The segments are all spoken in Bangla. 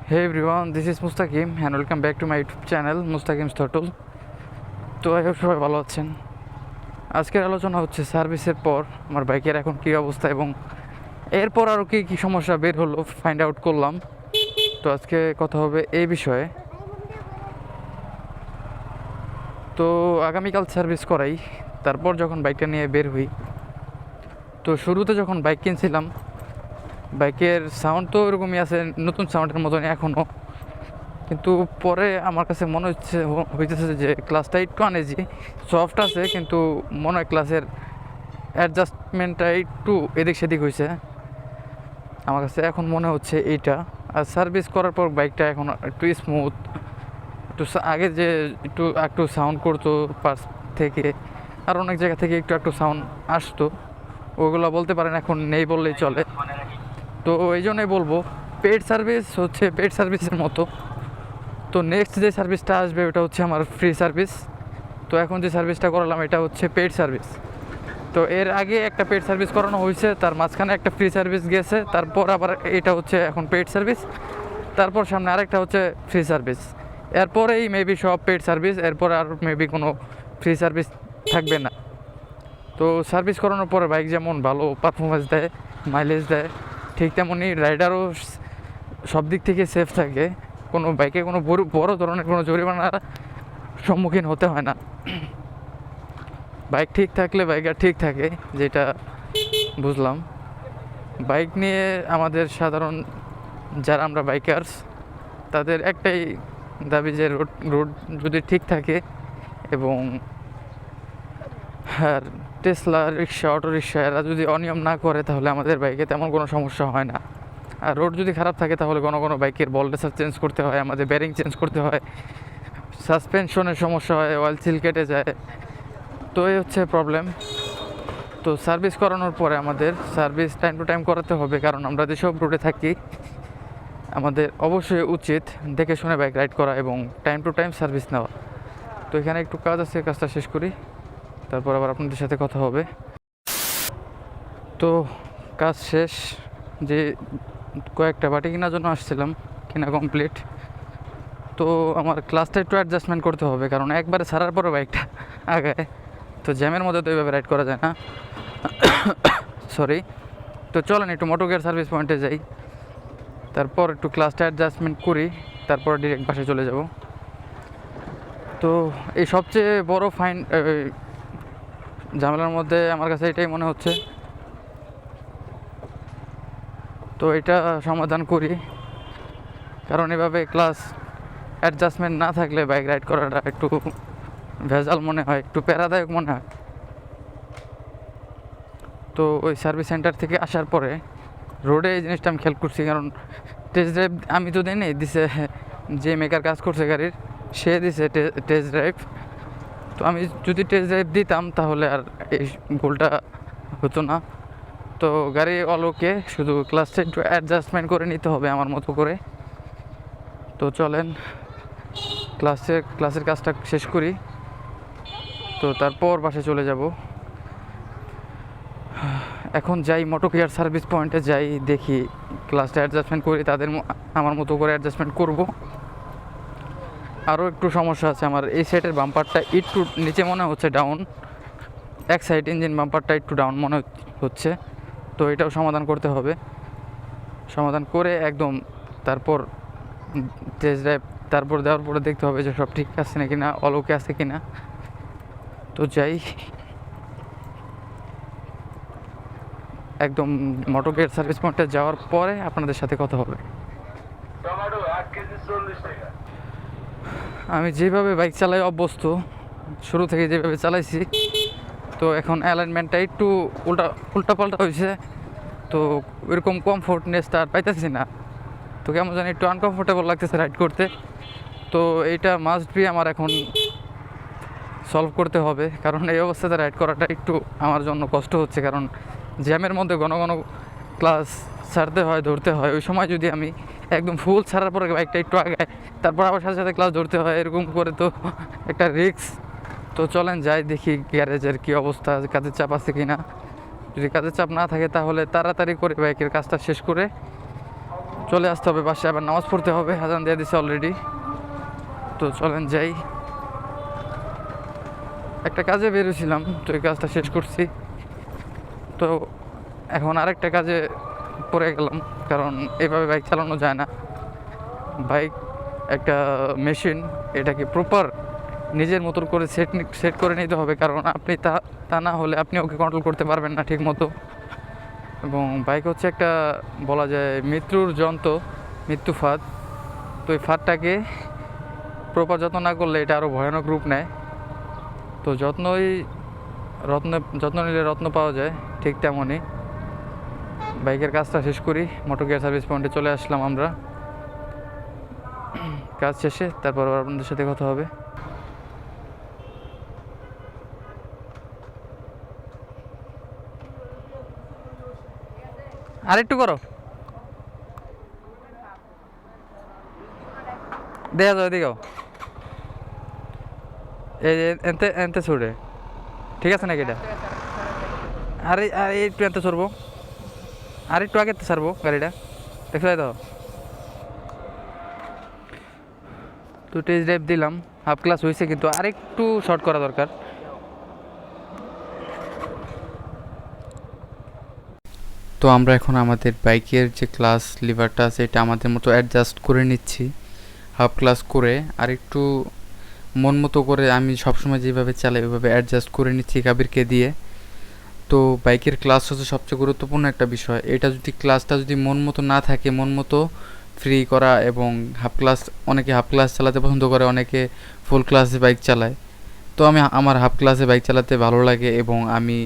Hey everyone, this is Mustaqim and welcome back to my YouTube channel Mustaqim's Turtle. তো আই হোপ সবাই ভালো আছেন। আজকের আলোচনা হচ্ছে সার্ভিসের পর আমার বাইকের এখন কী অবস্থা এবং এরপর আরও কী কী সমস্যা বের হলো ফাইন্ড আউট করলাম। তো আজকে কথা হবে এই বিষয়ে। তো আগামীকাল সার্ভিস করাই, তারপর যখন বাইকটা নিয়ে বের হই, তো শুরুতে যখন বাইক কিনছিলাম বাইকের সাউন্ড তো এরকমই আছে, নতুন সাউন্ডের মতনই এখনও, কিন্তু পরে আমার কাছে মনে হইতেছে যে ক্লাসটা একটু আনেজি সফট আছে, কিন্তু মনে হয় ক্লাসের অ্যাডজাস্টমেন্টটা একটু এদিক সেদিক হয়েছে আমার কাছে এখন মনে হচ্ছে এইটা। আর সার্ভিস করার পর বাইকটা এখন একটু স্মুথ, একটু আগে যে একটু সাউন্ড করতো পার্স থেকে আর অনেক জায়গা থেকে একটু সাউন্ড আসতো, ওগুলো বলতে পারেন এখন নেই বললেই চলে। তো এই জন্যই বলবো পেড সার্ভিস হচ্ছে পেড সার্ভিসের মতো। তো নেক্সট যে সার্ভিসটা আসবে ওটা হচ্ছে আমার ফ্রি সার্ভিস। তো এখন যে সার্ভিসটা করালাম এটা হচ্ছে পেড সার্ভিস। তো এর আগে একটা পেড সার্ভিস করানো হয়েছে, তার মাঝখানে একটা ফ্রি সার্ভিস গেছে, তারপর আবার এটা হচ্ছে এখন পেড সার্ভিস, তারপর সামনে আরেকটা হচ্ছে ফ্রি সার্ভিস, এরপরেই মেবি সব পেড সার্ভিস, এরপর আর মেবি কোনো ফ্রি সার্ভিস থাকবে না। তো সার্ভিস করানোর পরে বাইক যেমন ভালো পারফরমেন্স দেয়, মাইলেজ দেয়, ঠিক তেমনই রাইডারও সব দিক থেকে সেফ থাকে, কোনো বাইকে কোনো বড় ধরনের কোনো জরিমানার সম্মুখীন হতে হয় না। বাইক ঠিক থাকলে বাইকার ঠিক থাকে, যেটা বুঝলাম। বাইক নিয়ে আমাদের সাধারণ যারা আমরা বাইকার্স তাদের একটাই দাবি যে রোড যদি ঠিক থাকে এবং আর টেসলা রিক্সা অটো রিক্সা এরা যদি অনিয়ম না করে তাহলে আমাদের বাইকে তেমন কোনো সমস্যা হয় না। আর রোড যদি খারাপ থাকে তাহলে কোনো বাইকের বল রেসার চেঞ্জ করতে হয়, আমাদের ব্যারিং চেঞ্জ করতে হয়, সাসপেনশনের সমস্যা হয়, অয়েল সিল কেটে যায়। তো এই হচ্ছে প্রবলেম। তো সার্ভিস করানোর পরে আমাদের সার্ভিস টাইম টু টাইম করাতে হবে, কারণ আমরা যেসব রোডে থাকি আমাদের অবশ্যই উচিত দেখে শুনে বাইক রাইড করা এবং টাইম টু টাইম সার্ভিস নেওয়া। তো এখানে একটু কাজ আছে, কাজটা শেষ করি, তারপর আবার আপনাদের সাথে কথা হবে। তো কাজ শেষ, যে কয়েকটা বাটি কেনার জন্য আসছিলাম, কেনা কমপ্লিট। তো আমার ক্লাসটা একটু অ্যাডজাস্টমেন্ট করতে হবে, কারণ একবারে ছাড়ার পরে বাইকটা আগায়, তো জ্যামের মধ্যে তো এইভাবে রাইড করা যায় না। সরি। তো চলেন একটু মোটো গিয়ার সার্ভিস পয়েন্টে যাই, তারপর একটু ক্লাসটা অ্যাডজাস্টমেন্ট করি, তারপর ডিরেক্ট বাসায় চলে যাব। তো এই সবচেয়ে বড় ঝামেলার মধ্যে আমার কাছে এটাই মনে হচ্ছে। তো এটা সমাধান করি, কারণ এভাবে ক্লাস অ্যাডজাস্টমেন্ট না থাকলে বাইক রাইড করাটা একটু ভেজাল মনে হয়, একটু প্যারাদায়ক মনে হয়। তো ওই সার্ভিস সেন্টার থেকে আসার পরে রোডে এই জিনিসটা আমি খেয়াল করছি, কারণ টেস্ট ড্রাইভ আমি তো দিই, দিছে যে মেকার কাজ করছে গাড়ির সে দিছে টেস্ট ড্রাইভ। তো আমি যদি টেস্ট ড্রাইভ দিতাম তাহলে আর এই ভুলটা হতো না। তো গাড়ি অলোকে শুধু ক্লাসটা একটু অ্যাডজাস্টমেন্ট করে নিতে হবে আমার মতো করে। তো চলেন ক্লাসের কাজটা শেষ করি, তো তারপর বাসায় চলে যাব। এখন যাই মোটো গিয়ার সার্ভিস পয়েন্টে যাই, দেখি ক্লাসটা অ্যাডজাস্টমেন্ট করি, আমার মতো করে অ্যাডজাস্টমেন্ট করব। আরও একটু সমস্যা আছে, আমার এই সাইডের বাম্পারটা একটু নিচে মনে হচ্ছে ডাউন, এক সাইড ইঞ্জিন বাম্পারটা একটু ডাউন মনে হচ্ছে। তো এটাও সমাধান করতে হবে, সমাধান করে একদম তারপর টেস্ট ড্রাইভ তারপর দেওয়ার পরে দেখতে হবে যে সব ঠিক আছে নাকি না, অলোকে আছে কি না। তো যাই, একদম মোটো গিয়ার সার্ভিস পয়েন্টে যাওয়ার পরে আপনাদের সাথে কথা হবে। আমি যেভাবে বাইক চালাই অভ্যস্ত, শুরু থেকে যেভাবে চালাইছি, তো এখন অ্যালাইনমেন্টটা একটু উল্টাপাল্টা হয়েছে, তো ওইরকম কমফোর্টনেসটা আর পাইতেছি না। তো কেমন জানি একটু আনকমফোর্টেবল লাগতেছে রাইড করতে। তো এইটা মাস্ট বি আমার এখন সলভ করতে হবে, কারণ এই অবস্থাতে রাইড করাটা একটু আমার জন্য কষ্ট হচ্ছে, কারণ জ্যামের মধ্যে ঘন ক্লাস ছাড়তে হয়, ধরতে হয়। ওই সময় যদি আমি একদম ফুল ছাড়ার পরে বাইকটা একটু আগায়, তারপর আবার সাথে ক্লাস ধরতে হয়, এরকম করে তো একটা রিস্ক। তো চলেন যাই, দেখি গ্যারেজের কী অবস্থা, কাজের চাপ আছে কি না। যদি কাজের চাপ না থাকে তাহলে তাড়াতাড়ি করে বাইকের কাজটা শেষ করে চলে আসতে হবে বাসায়, আবার নামাজ পড়তে হবে, আজান দিয়ে দিছে অলরেডি। তো চলেন যাই। একটা কাজে বেরোছিলাম, তো এই কাজটা শেষ করছি। তো এখন আরেকটা কাজে পড়ে গেলাম, কারণ এভাবে বাইক চালানো যায় না। বাইক একটা মেশিন, এটাকে প্রপার নিজের মতো করে সেট করে নিতে হবে, কারণ আপনি তা না হলে আপনি ওকে কন্ট্রোল করতে পারবেন না ঠিক মতো। এবং বাইক হচ্ছে একটা বলা যায় মৃত্যুর যন্ত্র, মৃত্যু ফাঁদ। তো এই ফাঁদটাকে প্রপার যত্ন না করলে এটা আরও ভয়ানক রূপ নেয়। তো যত্ন নিলে রত্ন পাওয়া যায়, ঠিক তেমনই বাইকের কাজটা শেষ করি। মোটর গিয়ার সার্ভিস পয়েন্টে চলে আসলাম আমরা। কাজ শেষে তারপর আবার আপনাদের সাথে কথা হবে। আরেকটু করো, দেখা যাও এদিকেও, এই যে এনতে এনতে ছুটে, ঠিক আছে নাকি এটা? আরে আরে একটু এনতে সরবো, আর একটু আগে ছাড়বো গাড়িটা, দেখতে তো। তো টেস্ট ড্রাইভ দিলাম, হাফ ক্লাস হয়েছে, কিন্তু আরেকটু শর্ট করা দরকার। তো আমরা এখন আমাদের বাইকের যে ক্লাস লিভারটা আছে এটা আমাদের মতো অ্যাডজাস্ট করে নিচ্ছি, হাফ ক্লাস করে আরেকটু মন মতো করে। আমি সবসময় যেভাবে চালাই ওইভাবে অ্যাডজাস্ট করে নিচ্ছি কাবিরকে দিয়ে। তো বাইকের ক্লাস হচ্ছে সবচেয়ে গুরুত্বপূর্ণ একটা বিষয়। এটা যদি ক্লাসটা যদি মন মতো না থাকে, মন মতো ফ্রি করা এবং হাফ ক্লাস, অনেকে হাফ ক্লাস চালাতে পছন্দ করে, অনেকে ফুল ক্লাসে বাইক চালায়। তো আমার হাফ ক্লাসে বাইক চালাতে ভালো লাগে এবং আমি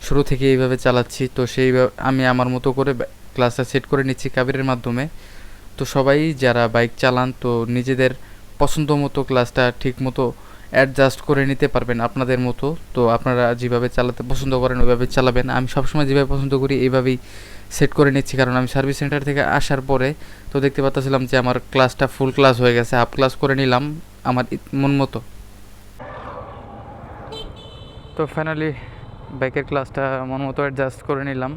শুরু থেকে এইভাবে চালাচ্ছি। তো আমি আমার মতো করে ক্লাসটা সেট করে নিচ্ছি কাবিরের মাধ্যমে। তো সবাই যারা বাইক চালান তো নিজেদের পছন্দ মতো ক্লাসটা ঠিক মতো অ্যাডজাস্ট করে নিতে পারবেন আপনাদের মতো। তো আপনারা যেভাবে চালাতে পছন্দ করেন ওইভাবে চালাবেন। আমি সবসময় যেভাবে পছন্দ করি এইভাবেই সেট করে নিচ্ছি, কারণ আমি সার্ভিস সেন্টার থেকে আসার পরে তো দেখতে পাচ্ছিলাম যে আমার ক্লাসটা ফুল ক্লাস হয়ে গেছে, হাফ ক্লাস করে নিলাম আমার মন মতো। তো ফাইনালি বাইকের ক্লাসটা মন মতো অ্যাডজাস্ট করে নিলাম।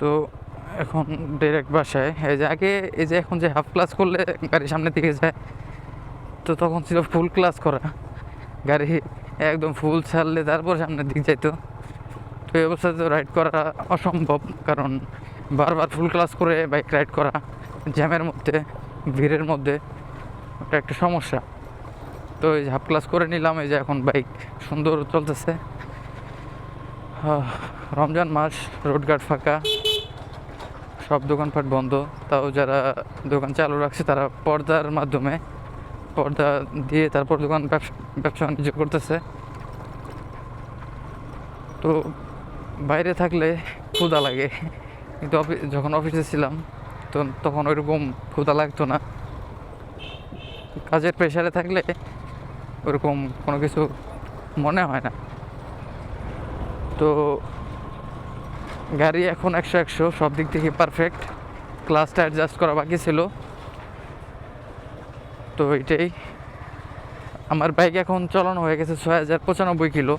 তো এখন ডিরেক্ট বাসায়। এই যে এখন যে হাফ ক্লাস করলে গাড়ি সামনের দিকে যায়, তো তখন ছিল ফুল ক্লাস করা, গাড়ি একদম ফুল ছাড়লে তারপর সামনের দিক যাইতো। তো এই অবস্থায় তো রাইড করা অসম্ভব, কারণ বারবার ফুল ক্লাস করে বাইক রাইড করা জ্যামের মধ্যে, ভিড়ের মধ্যে, ওটা একটা সমস্যা। তো এই হাফ ক্লাস করে নিলাম, এই যে এখন বাইক সুন্দর চলতেছে। রমজান মাস, রোডঘাট ফাঁকা, সব দোকানপাট বন্ধ। তাও যারা দোকান চালু রাখছে তারা পর্দা দিয়ে তারপর দোকান ব্যবসা বাণিজ্য করতেছে। তো বাইরে থাকলে ক্ষুধা লাগে, কিন্তু যখন অফিসে ছিলাম তো তখন ওইরকম ক্ষুধা লাগতো না। কাজের প্রেশারে থাকলে ওরকম কোনো কিছু মনে হয় না। তো গাড়ি এখন 100/100 সব দিক থেকে পারফেক্ট। ক্লাসটা অ্যাডজাস্ট করা বাকি ছিল। তো এটাই, আমার বাইক এখন চালানো হয়ে গেছে 6095 কিলো।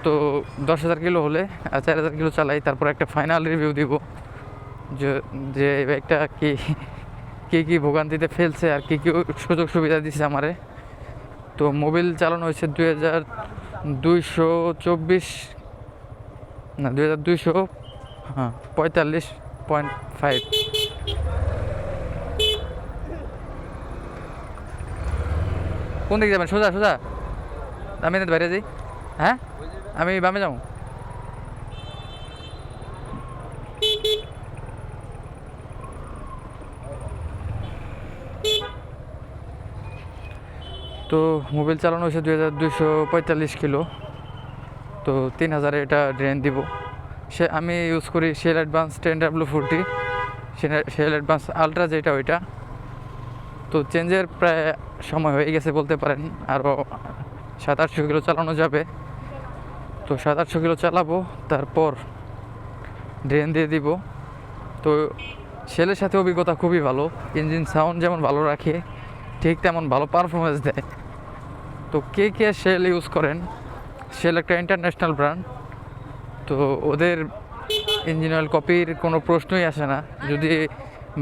তো 10,000 কিলো হলে 4,000 কিলো চালাই, তারপর একটা ফাইনাল রিভিউ দিব যে যে বাইকটা কী ভোগান্তিতে ফেলছে আর কী সুযোগ সুবিধা দিছে আমারে। তো মোবিল চালানো হয়েছে 2224, না 2200, হ্যাঁ 45.5। কোন দিকে যাবেন? সোজা সোজা, আমি বাইরে যাই। হ্যাঁ, আমি বামে যাবো। তো মোবিল চালানো হয়েছে 2245 কিলো। তো 3000 এটা ড্রেন দিব। আমি ইউজ করি Shell advance 10W40, Shell advance ultra যেটা ওইটা। তো চেঞ্জের প্রায় সময় হয়ে গেছে বলতে পারেন, আরও 700-800 কিলো চালানো যাবে। তো 700-800 কিলো চালাবো, তারপর ড্রেন দিয়ে দিব। তো শেলের সাথে অভিজ্ঞতা খুবই ভালো, ইঞ্জিন সাউন্ড যেমন ভালো রাখে ঠিক তেমন ভালো পারফরমেন্স দেয়। তো কে শেল ইউজ করেন, শেল একটা ইন্টারন্যাশনাল ব্র্যান্ড। তো ওদের ইঞ্জিন অয়েল কপির কোনো প্রশ্নই আসে না। যদি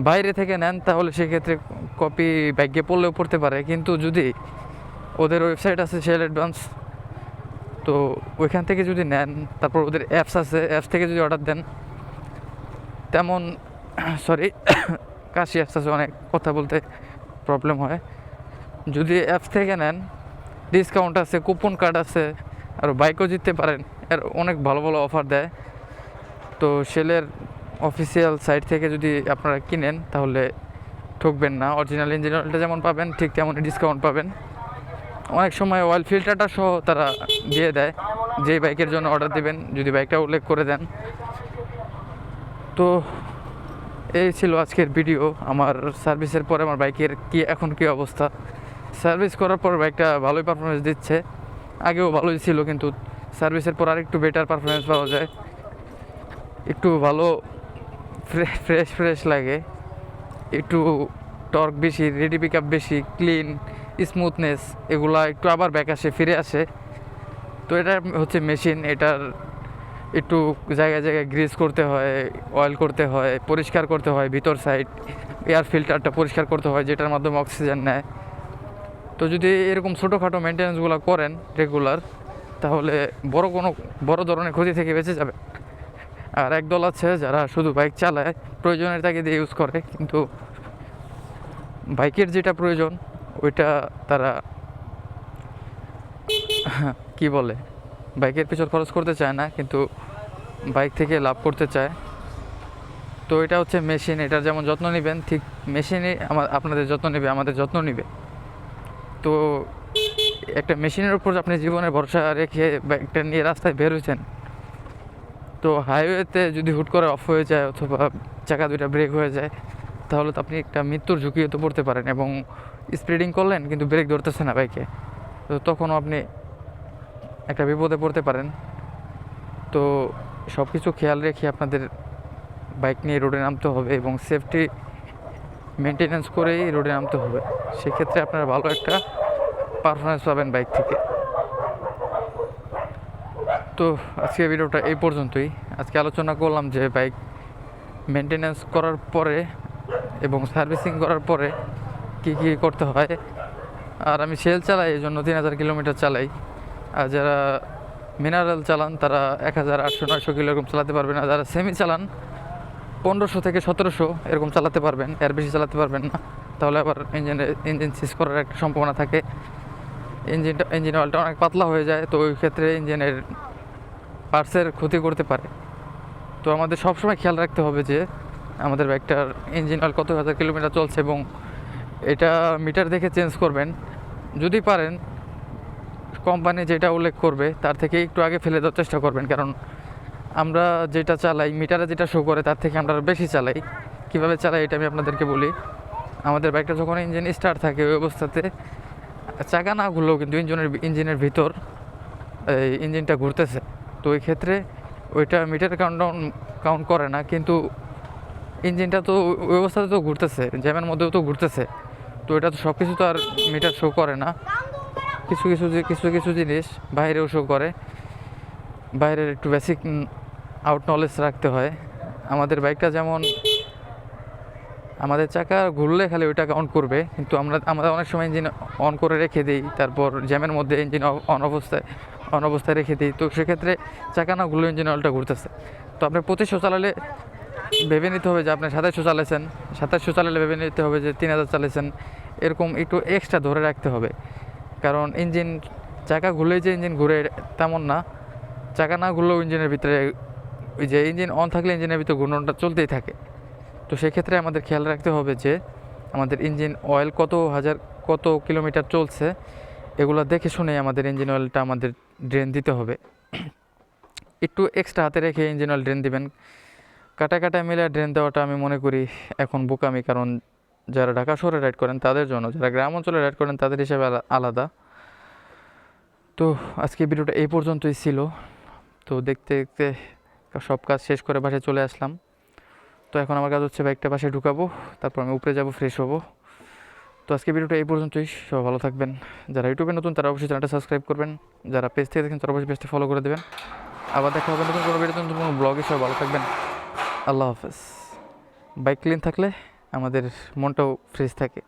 বাইরে থেকে নেন তাহলে সেক্ষেত্রে কপি ব্যাগে পড়লেও পড়তে পারে, কিন্তু যদি ওদের ওয়েবসাইট আছে শেল অ্যাডভান্স, তো ওইখান থেকে যদি নেন, তারপর ওদের অ্যাপস আছে, অ্যাপস থেকে যদি অর্ডার দেন, তেমন সরি কাশি অ্যাপস আছে, অনেক কথা বলতে প্রবলেম হয়। যদি অ্যাপস থেকে নেন ডিসকাউন্ট আছে, কুপন কার্ড আছে, আর বাইকও জিততে পারেন, এর অনেক ভালো ভালো অফার দেয়। তো শেলের অফিসিয়াল সাইট থেকে যদি আপনারা কিনেন তাহলে ঠকবেন না। অরিজিনাল ইঞ্জিন অয়েলটা যেমন পাবেন ঠিক তেমনই ডিসকাউন্ট পাবেন। অনেক সময় অয়েল ফিল্টারটা সহ তারা দিয়ে দেয় যেই বাইকের জন্য অর্ডার দেবেন, যদি বাইকটা উল্লেখ করে দেন। তো এই ছিল আজকের ভিডিও। আমার সার্ভিসের পরে আমার বাইকের এখন কী অবস্থা। সার্ভিস করার পর বাইকটা ভালোই পারফরমেন্স দিচ্ছে, আগেও ভালোই ছিল, কিন্তু সার্ভিসের পর আর একটু বেটার পারফরমেন্স পাওয়া যায়, একটু ভালো ফ্রেশ ফ্রেশ লাগে, একটু টর্ক বেশি, রেডি পিক আপ বেশি, ক্লিন স্মুথনেস এগুলা একটু আবার ব্যাক আসে, ফিরে আসে। তো এটা হচ্ছে মেশিন, এটার একটু জায়গায় জায়গায় গ্রিজ করতে হয়, অয়েল করতে হয়, পরিষ্কার করতে হয়, ভিতর সাইড এয়ার ফিল্টারটা পরিষ্কার করতে হয় যেটার মাধ্যমে অক্সিজেন নেয়। তো যদি এরকম ছোটোখাটো মেনটেন্যান্সগুলো করেন রেগুলার, তাহলে বড় ধরনের ক্ষতি থেকে বেঁচে যাবে। আর একদল আছে যারা শুধু বাইক চালায়, প্রয়োজনের তাগিদে ইউজ করে, কিন্তু বাইকের যেটা প্রয়োজন ওইটা তারা কি বলে, বাইকের পিছন খরচ করতে চায় না, কিন্তু বাইক থেকে লাভ করতে চায়। তো এটা হচ্ছে মেশিন, এটার যেমন যত্ন নেবেন ঠিক মেশিনই আপনাদের যত্ন নেবে, আমাদের যত্ন নেবে। তো একটা মেশিনের উপর আপনি জীবনে ভরসা রেখে বাইকটা নিয়ে রাস্তায় বের হয়েছেন, তো হাইওয়েতে যদি হুট করে অফ হয়ে যায় অথবা চাকা দুইটা ব্রেক হয়ে যায়, তাহলে তো আপনি একটা মৃত্যুর ঝুঁকিও তো পড়তে পারেন। এবং স্পিডিং করলেন কিন্তু ব্রেক ধরতেছে না বাইকে, তো তখনও আপনি একটা বিপদে পড়তে পারেন। তো সব কিছু খেয়াল রেখে আপনাদের বাইক নিয়ে রোডে নামতে হবে এবং সেফটি মেনটেনেন্স করেই রোডে নামতে হবে। সেক্ষেত্রে আপনারা ভালো একটা পারফরমেন্স পাবেন বাইক থেকে। তো আজকে ভিডিওটা এই পর্যন্তই। আজকে আলোচনা করলাম যে বাইক মেনটেনেন্স করার পরে এবং সার্ভিসিং করার পরে কী কী করতে হয়। আর আমি সেল চালাই, এই জন্য 3000 কিলোমিটার চালাই। আর যারা মিনারেল চালান তারা 1800-900 কিলো এরকম চালাতে পারবেন। আর যারা সেমি চালান 1500 থেকে 1700 এরকম চালাতে পারবেন, এর বেশি চালাতে পারবেন না, তাহলে আবার ইঞ্জিন সিজ করার একটা সম্ভাবনা থাকে। ইঞ্জিন অয়েলটা অনেক পাতলা হয়ে যায়, তো ওই ক্ষেত্রে ইঞ্জিনের পার্টসের ক্ষতি করতে পারে। তো আমাদের সবসময় খেয়াল রাখতে হবে যে আমাদের বাইকটার ইঞ্জিন অয়েল কত হাজার কিলোমিটার চলছে, এবং এটা মিটার দেখে চেঞ্জ করবেন। যদি পারেন কোম্পানি যেটা উল্লেখ করবে তার থেকে একটু আগে ফেলে দেওয়ার চেষ্টা করবেন, কারণ আমরা যেটা চালাই মিটারে যেটা শো করে তার থেকে আমরা বেশি চালাই। কীভাবে চালাই এটা আমি আপনাদেরকে বলি। আমাদের বাইকটা যখন ইঞ্জিন স্টার্ট থাকে ওই অবস্থাতে চাকা না ঘুরলেও কিন্তু ইঞ্জিনের ভিতর এই ইঞ্জিনটা ঘুরতেছে, তো ওই ক্ষেত্রে ওইটা মিটার কাউন্ট করে না, কিন্তু ইঞ্জিনটা তো ওই অবস্থাতে তো ঘুরতেছে, জ্যামের মধ্যেও তো ঘুরতেছে। তো এটা তো সব কিছু তো আর মিটার শো করে না, কিছু কিছু জিনিস বাইরেও শো করে। বাইরের একটু বেসিক আউট নলেজ রাখতে হয়। আমাদের বাইকটা যেমন আমাদের চাকা ঘুরলে খালি ওইটা কাউন্ট করবে, কিন্তু আমরা অনেক সময় ইঞ্জিন অন করে রেখে দিই, তারপর জ্যামের মধ্যে ইঞ্জিন অন অবস্থায় রেখে দিই, তো সেক্ষেত্রে চাকা না ঘুরলে ইঞ্জিন অয়েলটা ঘুরতেছে। তো আপনি 2500 চালালে ভেবে নিতে হবে যে আপনি 2700 চালাইছেন, 2700 চালালে ভেবে নিতে হবে যে 3000 চালাইছেন, এরকম একটু এক্সট্রা ধরে রাখতে হবে। কারণ চাকা ঘুরলেই যে ইঞ্জিন ঘুরে তেমন না, চাকা না ঘুরলেও ইঞ্জিনের ভিতরে ওই যে ইঞ্জিন অন থাকলে ইঞ্জিনের ভিতরে ঘূর্ণনটা চলতেই থাকে। তো সেক্ষেত্রে আমাদের খেয়াল রাখতে হবে যে আমাদের ইঞ্জিন অয়েল কত কিলোমিটার চলছে, এগুলো দেখে শুনে আমাদের ইঞ্জিন অয়েলটা আমাদের ড্রেন দিতে হবে। একটু এক্সট্রা হাতে রেখে ইঞ্জিন অয়েল ড্রেন দিবেন। কাটায় মিলে ড্রেন দেওয়াটা আমি মনে করি এখন বোকামি, কারণ যারা ঢাকা শহরে রাইড করেন তাদের জন্য, যারা গ্রাম অঞ্চলে রাইড করেন তাদের হিসাবে আলাদা। তো আজকে ভিডিওটা এই পর্যন্তই ছিল। তো দেখতে দেখতে সব কাজ শেষ করে বাসায় চলে আসলাম। তো এখন আমার কাজ হচ্ছে বাইকটা বাসায় ঢুকাবো, তারপর আমি উপরে যাব, ফ্রেশ হবো। তো আজকে ভিডিওটা এই পর্যন্তই। সব ভালো থাকবেন। যারা ইউটিউবে নতুন তারা অবশ্যই চ্যানেলটা সাবস্ক্রাইব করবেন, যারা পেজ থেকে দেখেন তারা অবশ্যই পেজটা ফলো করে দেবেন। আবার দেখা হবে নতুন কোনো ভিডিও, নতুন কোনো ব্লগে। সব ভালো থাকবেন। আল্লাহ হাফেজ। বাইক ক্লিন থাকলে আমাদের মনটাও ফ্রেশ থাকে।